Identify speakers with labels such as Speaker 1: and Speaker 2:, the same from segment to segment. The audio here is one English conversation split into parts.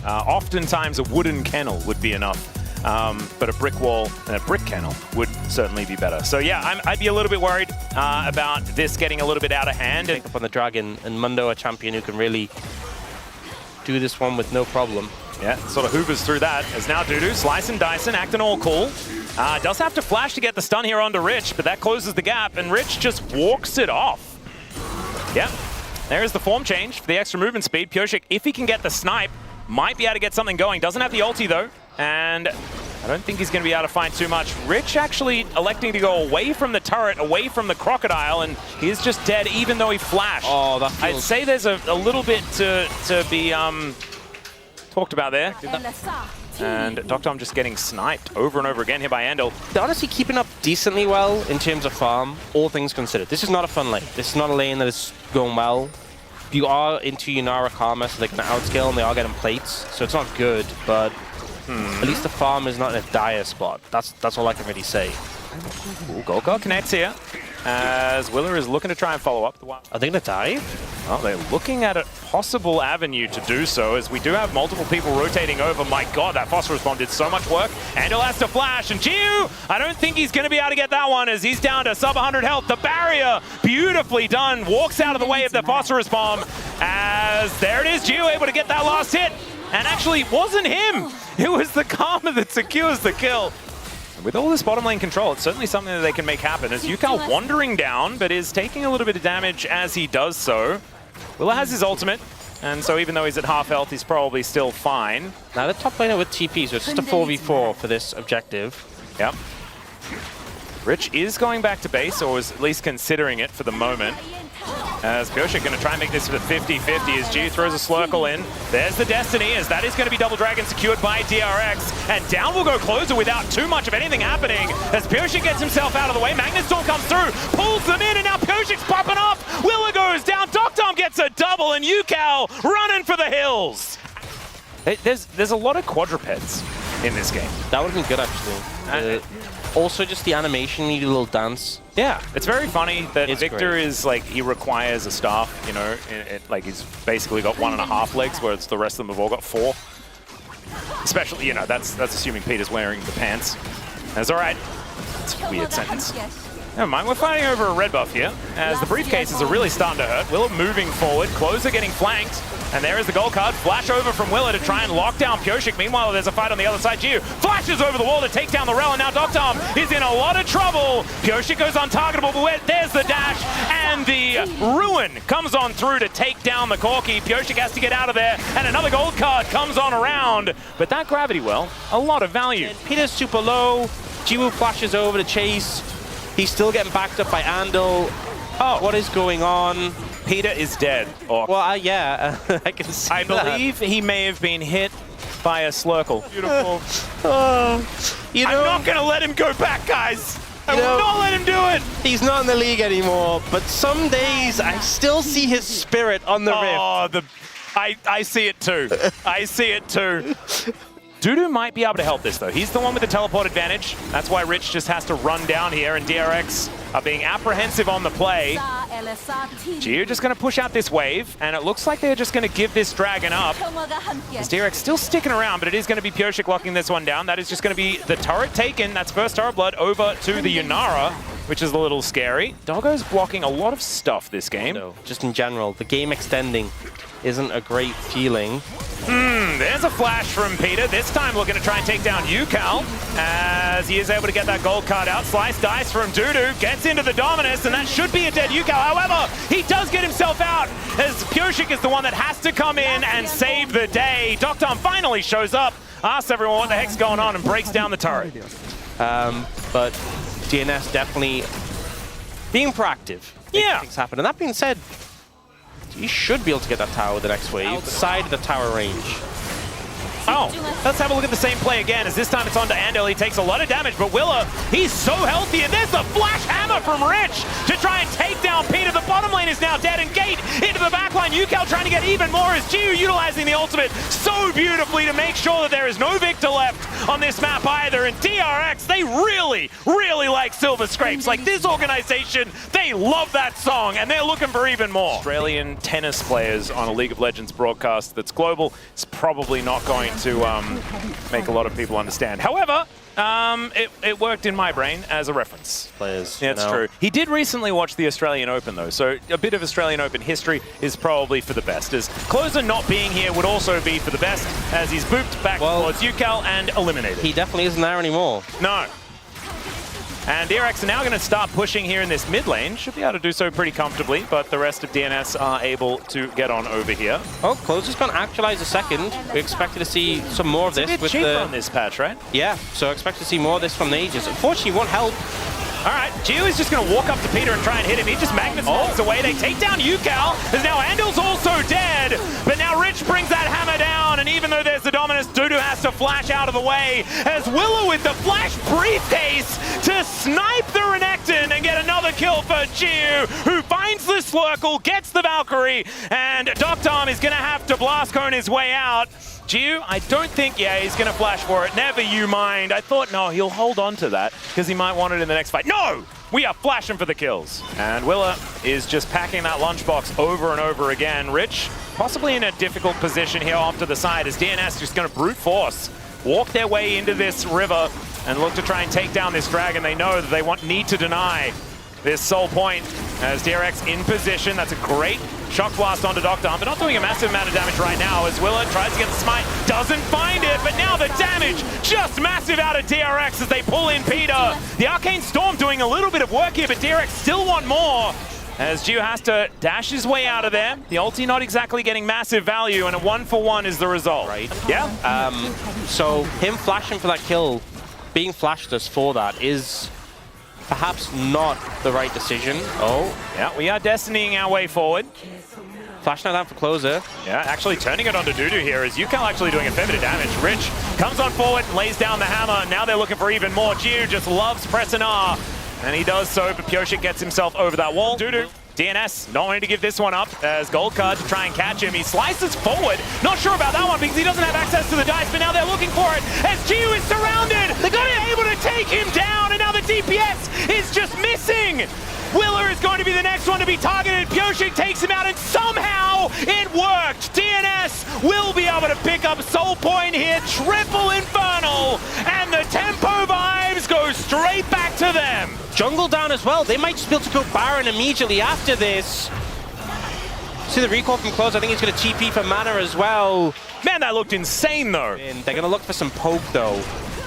Speaker 1: Oftentimes a wooden kennel would be enough, but a brick wall and a brick kennel would certainly be better. So yeah, I'd be a little bit worried about this getting a little bit out of hand.
Speaker 2: Pick up on the dragon, and Mundo, a champion who can really do this one with no problem.
Speaker 1: Yeah, sort of hoovers through that as now Dudu, slice and dicing, acting all cool. Does have to flash to get the stun here onto Rich, but that closes the gap, and Rich just walks it off. Yep, there's the form change for the extra movement speed. Pyosik, if he can get the snipe, might be able to get something going. Doesn't have the ulti though, and I don't think he's going to be able to find too much. Rich actually electing to go away from the turret, away from the crocodile, and he is just dead even though he flashed.
Speaker 2: Oh, that feels...
Speaker 1: I'd say there's a little bit to be talked about there. And Dr. just getting sniped over and over again here by Andal.
Speaker 2: They're honestly keeping up decently well in terms of farm, all things considered. This is not a fun lane. This is not a lane that is going well. You are into Yunara Karma, so they can outscale and they are getting plates, so it's not good, but at least the farm is not in a dire spot. That's all I can really say.
Speaker 1: Ooh, Gold Guard connects here, as Willer is looking to try and follow up.
Speaker 2: Are they going to dive?
Speaker 1: Well, they're looking at a possible avenue to do so, as we do have multiple people rotating over. My god, that phosphorus bomb did so much work. Andal has to flash, and Jiu, I don't think he's going to be able to get that one, as he's down to sub 100 health. The barrier, beautifully done, walks out of the way of the phosphorus bomb, as there it is, Jiu able to get that last hit. And actually, it wasn't him. It was the Karma that secures the kill. With all this bottom lane control, it's certainly something that they can make happen, as Yukal wandering down, but is taking a little bit of damage as he does so. Willer has his ultimate, and so even though he's at half health, he's probably still fine.
Speaker 2: Now the top laner with TP, so it's just a 4v4 for this objective.
Speaker 1: Yep. Rich is going back to base, or is at least considering it for the moment. As Pyosik going to try and make this for 50-50 as G throws a Slurkle in. There's the Destiny, as that is going to be Double Dragon secured by DRX. And down will go Closer without too much of anything happening. As Pyosik gets himself out of the way, Magnet Storm comes through, pulls them in, and now Pyosik's popping off. Willer goes down, Doctom gets a double, and Yukal running for the hills. There's a lot of quadrupeds in this game.
Speaker 2: That would have been good, actually. Also, just the animation, needed a little dance.
Speaker 1: Yeah, it's very funny that
Speaker 2: it's
Speaker 1: Victor
Speaker 2: great.
Speaker 1: is like, he requires a staff, you know, like he's basically got 1.5 legs, whereas the rest of them have all got 4. Especially, you know, that's assuming Peter's wearing the pants. That's all right. It's a weird sentence. Never mind, we're fighting over a red buff here, as the briefcases are really starting to hurt. Willer moving forward, Closer getting flanked, and there is the gold card. Flash over from Willer to try and lock down Pyosik. Meanwhile, there's a fight on the other side. Jiu flashes over the wall to take down the Rel, and now Doctom is in a lot of trouble. Pyosik goes untargetable, but there's the dash, and the Ruin comes on through to take down the Corki. Pyosik has to get out of there, and another gold card comes on around. But that gravity well, a lot of value.
Speaker 2: And Peter's super low. Jiu flashes over to chase. He's still getting backed up by Andal. Oh, what is going on?
Speaker 1: Peter is dead.
Speaker 2: Well, yeah, I can see
Speaker 1: I believe he may have been hit by a Slurkle. Beautiful.
Speaker 2: You know,
Speaker 1: I'm not going to let him go back, guys. I will not let him do it.
Speaker 2: He's not in the league anymore, but some days I still see his spirit on the rift.
Speaker 1: I see it too. I see it too. Dudu might be able to help this, though. He's the one with the teleport advantage. That's why Rich just has to run down here, and DRX are being apprehensive on the play. Jiu just going to push out this wave, and it looks like they're just going to give this dragon up. As DRX still sticking around, but it is going to be Pyosik locking this one down. That is just going to be the turret taken. That's first turret blood over to the Yunara, which is a little scary. Doggo's blocking a lot of stuff this game.
Speaker 2: No, just in general, the game extending isn't a great feeling.
Speaker 1: There's a flash from Peter, this time looking to try and take down Yukal, as he is able to get that gold card out. Slice dice from Dudu, gets into the Dominus, and that should be a dead Yukal. However, he does get himself out, as Pyosik is the one that has to come in and save the day. Doctom finally shows up, asks everyone what the heck's going on, and breaks down the turret.
Speaker 2: But DNS definitely being proactive.
Speaker 1: Yeah.
Speaker 2: Things happen. And that being said, you should be able to get that tower with the next wave outside of the tower range.
Speaker 1: Oh, let's have a look at the same play again, as this time it's on to Andel. He takes a lot of damage, but Willa, he's so healthy, and there's the flash hammer from Rich to try and take down Peter. The bottom lane is now dead, and Gate into the backline. UCal trying to get even more as Geo utilizing the ultimate so beautifully to make sure that there is no Victor left on this map either. And DRX, they really, really like Silver Scrapes. Like, this organization, they love that song, and they're looking for even more. Australian tennis players on a League of Legends broadcast that's global, it's probably not going to make a lot of people understand. However, it worked in my brain as a reference.
Speaker 2: Players.
Speaker 1: Yeah, it's true. He did recently watch the Australian Open, though, so a bit of Australian Open history is probably for the best. As Closer not being here would also be for the best, as he's booped back towards UCal and eliminated.
Speaker 2: He definitely isn't there anymore.
Speaker 1: No. And DRX are now going to start pushing here in this mid lane. Should be able to do so pretty comfortably, but the rest of DNS are able to get on over here.
Speaker 2: Oh, Closer's going to actualize a second. We expected to see some more of this.
Speaker 1: It's a bit cheaper on this patch, right?
Speaker 2: Yeah, so expect to see more of this from the Aegis. Unfortunately, it won't help.
Speaker 1: All right, Geo is just going to walk up to Peter and try and hit him. He just magnets walks away. They take down UCal, as now Andel's also dead. But now Rich brings that hammer down, and even though there's the dominance, Dudu has to flash out of the way, as Willow with the flash briefcase to snipe the Renekton and get another kill for Geo, who finds the Slurkle, gets the Valkyrie, and Doctom is going to have to blast cone his way out. Geo, I don't think, yeah, he's going to flash for it. Never you mind. I thought, no, he'll hold on to that because he might want it in the next fight. No! We are flashing for the kills. And Willa is just packing that lunchbox over and over again. Rich, possibly in a difficult position here off to the side, as DNS just going to brute force, walk their way into this river and look to try and take down this dragon. They know that they need to deny this soul point, as DRX in position. That's a great shock blast onto Doctom, but not doing a massive amount of damage right now, as Willa tries to get the smite, doesn't find it, but now the damage just massive out of DRX as they pull in Peter. The Arcane Storm doing a little bit of work here, but DRX still want more, as Geo has to dash his way out of there. The ulti not exactly getting massive value, and a 1-for-1 is the result. Right. Yeah.
Speaker 2: So him flashing for that kill, being flashed us for that, is perhaps not the right decision. Oh.
Speaker 1: Yeah, we are destinying our way forward.
Speaker 2: Flash now down for Closer.
Speaker 1: Yeah, actually turning it onto Dudu here, as UCal actually doing a fair bit of damage. Rich comes on forward and lays down the hammer. Now they're looking for even more. Geo just loves pressing R, and he does so, but Pioshik gets himself over that wall. Dudu. DNS not wanting to give this one up, as Gold Card to try and catch him. He slices forward. Not sure about that one because he doesn't have access to the dice, but now they're looking for it as Geo is surrounded. They're able to take him down, and now the DPS is just missing. Willer is going to be the next one to be targeted. Pioshik takes him out, and somehow it worked. DNS will be able to pick up Soul Point here. Triple Infernal, and the tempo vibes go straight back to them.
Speaker 2: Jungle down as well. They might just be able to go Baron immediately after this. See the recall from Close. I think he's going to TP for mana as well.
Speaker 1: Man, that looked insane, though.
Speaker 2: And they're going to look for some poke, though.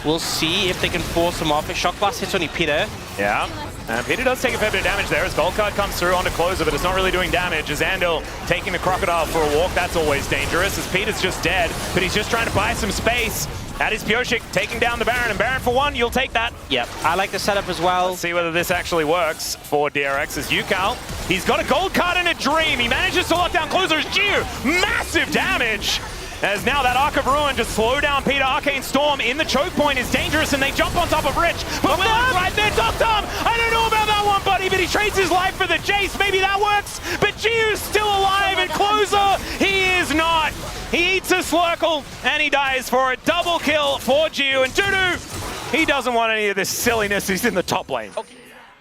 Speaker 2: We'll see if they can force him off. A Shock Blast hits only Peter.
Speaker 1: Yeah. And Peter does take a fair bit of damage there as Gold Card comes through onto Closer, but it's not really doing damage. As Andel taking the Crocodile for a walk, that's always dangerous, as Peter's just dead, but he's just trying to buy some space. That is Pioshik taking down the Baron, and Baron for one, you'll take that.
Speaker 2: Yep, I like the setup as well.
Speaker 1: Let's see whether this actually works for DRX as UCal. He's got a Gold Card and a Dream. He manages to lock down Closer's Geo. Massive damage! As now that Arc of Ruin just slow down Peter. Arcane Storm in the choke point is dangerous, and they jump on top of Rich. But Willer's right there, Doctom! I don't know about that one, buddy, but he trades his life for the chase. Maybe that works, but Geo's still alive, and Closer, he is not. He eats a Slurkle, and he dies for a double kill for Geo. And Dudu, he doesn't want any of this silliness. He's in the top lane. Okay.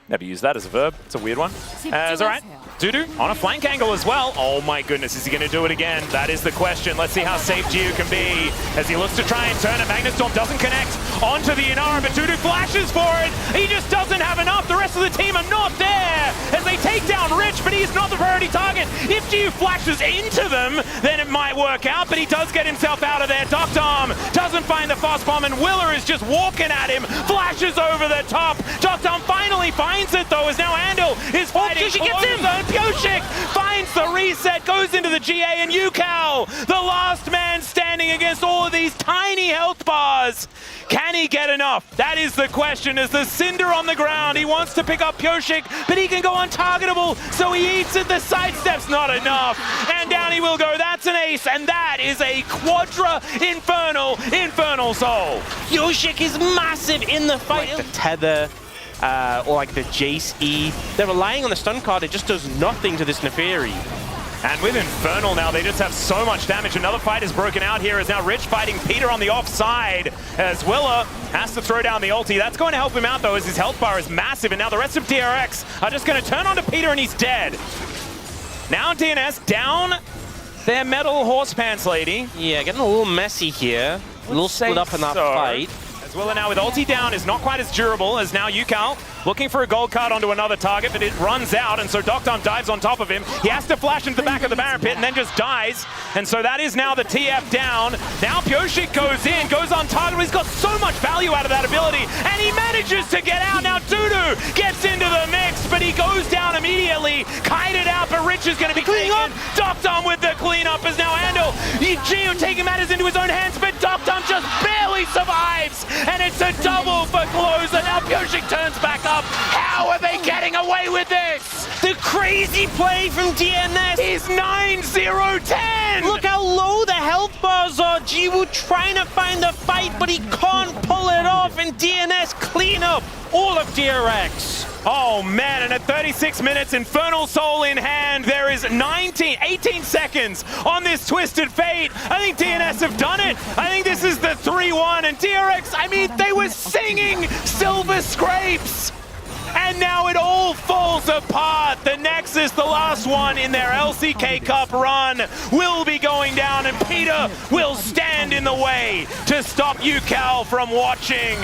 Speaker 1: Never use that as a verb. It's a weird one. It's all right. Dudu on a flank angle as well. Oh my goodness, is he going to do it again? That is the question. Let's see how safe Geo can be as he looks to try and turn it. Magnetstorm doesn't connect onto the Inara, but Dudu flashes for it. He just doesn't have enough. The rest of the team are not there as they take down Rich, but he's not the priority target. If Geo flashes into them, then it might work out, but he does get himself out of there. Doctom doesn't find the fast bomb, and Willer is just walking at him. Flashes over the top. Doctom finally finds it, though, as now Andel is fighting.
Speaker 2: She gets him!
Speaker 1: Pioshik finds the reset, goes into the GA, and UCal, the last man standing against against all of these tiny health bars. Can he get enough? That is the question. As the Cinder on the ground, he wants to pick up Pyosik, but he can go untargetable, so he eats it. The sidestep's not enough, and down he will go. That's an ace, and that is a Quadra Infernal Soul.
Speaker 2: Pyosik is massive in the fight. Like the tether, or like the Jace E. They're relying on the stun card. It just does nothing to this Neferi.
Speaker 1: And with Infernal now, they just have so much damage. Another fight is broken out here as now Rich fighting Peter on the offside as Willa has to throw down the ulti. That's going to help him out though, as his health bar is massive, and now the rest of DRX are just going to turn onto Peter and he's dead. Now DNS down their metal horse pants lady.
Speaker 2: Yeah, getting a little messy here. A little split up in that fight.
Speaker 1: As Willa now with ulti down is not quite as durable as now Yukal looking for a gold card onto another target, but it runs out, and so Doctom dives on top of him. He has to flash into the back of the Baron Pit and then just dies, and so that is now the TF down. Now Pyosik goes in, goes on target. He's got so much value out of that ability, and he manages to get out. Now Dudu gets into the mix, but he goes down immediately. Kited out, but Rich is going to be cleaning up. Doctom with the cleanup is now Andal. Geo taking matters into his own hands, but Doctom just barely survives, and it's a double for Closer. Now Pyosik turns back up. How are they getting away with this?
Speaker 2: The crazy play from DNS.
Speaker 1: He's 9-0-10.
Speaker 2: Look how low the health bars are. Jiwoo trying to find a fight, but he can't pull it off, and DNS clean up all of DRX.
Speaker 1: Oh man, and at 36 minutes, Infernal Soul in hand, there is 18 seconds on this Twisted Fate. I think DNS have done it. I think this is the 3-1, and DRX, I mean, they were singing Silver Scrapes. And now it all falls apart. The Nexus, the last one in their LCK Cup run, will be going down, and Peter will stand in the way to stop Yukal from watching.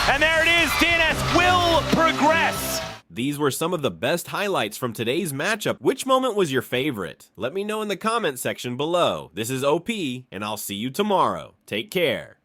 Speaker 1: And there it is, DNS will progress.
Speaker 3: These were some of the best highlights from today's matchup. Which moment was your favorite? Let me know in the comment section below. This is OP, and I'll see you tomorrow. Take care.